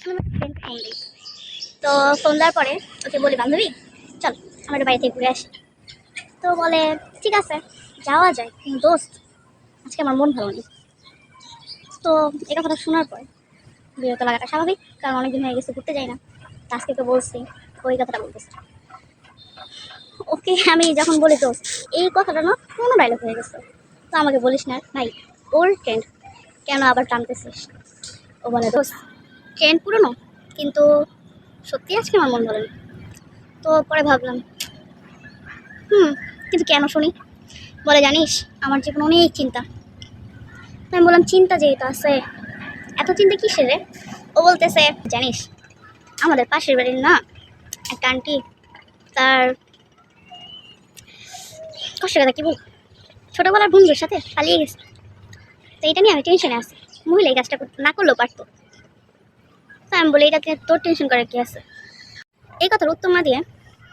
আমি আমার friend phone দিই। তো ফোন দেওয়ার পরে ওকে বলি, বান্ধবী চল আমরা একটু বাড়ি থেকে ঘুরে আসি। তো বলে ঠিক আছে যাওয়া যায়, কিন্তু দোস্ত আজকে আমার মন ভালো নেই। তো এই কথাটা শোনার পর বিরত লাগাটা স্বাভাবিক, কারণ অনেকদিন হয়ে গেছে ঘুরতে যাই না। তো আজকে তো বলছি, ওই কথাটা বলতেছি ওকে। আমি যখন বলি দোস্ত এই কথাটা না কোনো ডায়লগ হয়ে গেছে, তো আমাকে বলিস না ভাই, ওর ট্রেন্ড কেন আবার টানতেছিস। ও বলে দোস্ত ট্রেন্ড পুরনো, কিন্তু সত্যি আজকে আমার মন ভালো নেই। তো পরে ভাবলাম কিন্তু কেন শুনি। বলে জানিস আমার জীবন অনেক চিন্তা। তো আমি বললাম চিন্তা যেহেতু আছে, এত চিন্তা কিসের রে। ও বলতেছে জানিস আমাদের পাশের বাড়ির না একটা আন্টি, তার কষ্টের কথা কি বল, ছোটবেলার বন্ধুর সাথে পালিয়ে গেছে। তো এটা নিয়ে আমি টেনশনে আছি, মহিলা এই কাজটা না করলেও পারতো। তো আমি বলি এটাতে তোর টেনশন করার কি আছে। এই কথার উত্তর না দিয়ে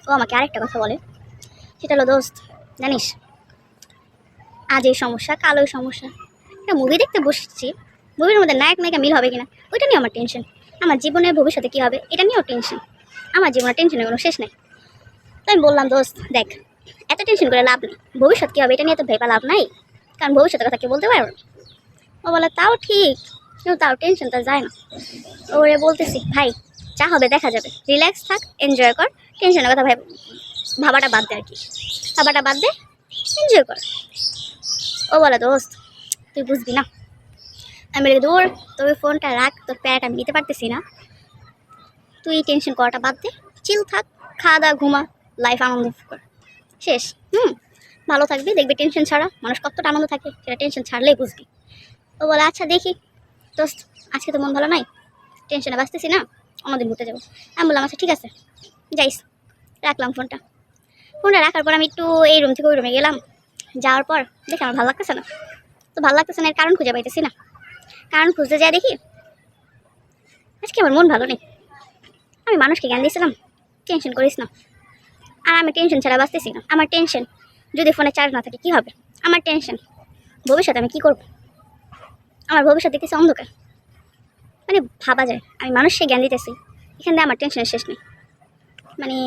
ও আমাকে আরেকটা কথা বলে, সেটা হলো দোস্ত জানিস আজ এই সমস্যা কাল ওই সমস্যা, একটা মুভি দেখতে বসেছি, মুভির মধ্যে নায়ক নায়িকা মিল হবে কিনা ওইটা নিয়ে আমার টেনশন। আমার জীবনের ভবিষ্যতে কী হবে এটা নিয়েও টেনশন। আমার জীবনের টেনশনের কোনো শেষ নেই। তো আমি বললাম দোস্ত দেখ এত টেনশন করে লাভ নেই, ভবিষ্যৎ কী হবে এটা নিয়ে তো ভেবা লাভ নাই, কারণ ভবিষ্যতের কথা কেউ বলতে পারবে না। ও বলে তাও ঠিক, কিন্তু তাও টেনশনটা যায় না। ওরে বলতেছি ভাই যা হবে দেখা যাবে, রিল্যাক্স থাক, এনজয় কর, টেনশনের কথা ভাবাটা বাদ দে আর কি, ভাবাটা বাদ দে, এনজয় কর। ও বলে দোস্ত তুই বুঝবি না। আমি বলি দূর, তোর ফোনটা রাখ, তোর প্যারাটা আমি নিতে পারতেছি না, তুই টেনশন করাটা বাদ দে, চিল থাক, খাওয়া দাওয়া ঘুমা, লাইফ আনন্দ কর, শেষ। ভালো থাকবি, দেখবি টেনশন ছাড়া মানুষ কতটা আনন্দ থাকে সেটা টেনশন ছাড়লেই বুঝবি। ও বলে আচ্ছা দেখি দোস্ত, আজকে তো মন ভালো নাই, টেনশনে বাঁচতেছি না, অন্যদিন ঘুরতে যাবো। আমি বললাম আচ্ছা ঠিক আছে যাইস। রাখলাম ফোনটা। ফোনটা রাখার পর আমি একটু এই রুম থেকে ওই রুমে গেলাম। যাওয়ার পর দেখি আমার ভালো লাগতেছে না। তো ভালো লাগতেছে না এর কারণ খুঁজে পাইতেছি না। কারণ খুঁজতে যাই দেখি আজকে আমার মন ভালো নেই। আমি মানুষকে জ্ঞান দিয়েছিলাম টেনশন করিস না, আর আমি টেনশন ছাড়া বাঁচতেছি না। আমার টেনশন যদি ফোনে চার্জ না থাকে কী হবে, আমার টেনশন ভবিষ্যতে আমি কী করবো, আমার ভবিষ্যৎ দেখতেছি অন্ধকার। মানে ভাবা যায় আমি মানুষকে জ্ঞান দিতেছি, এখান থেকে আমার টেনশনের শেষ নেই। মানে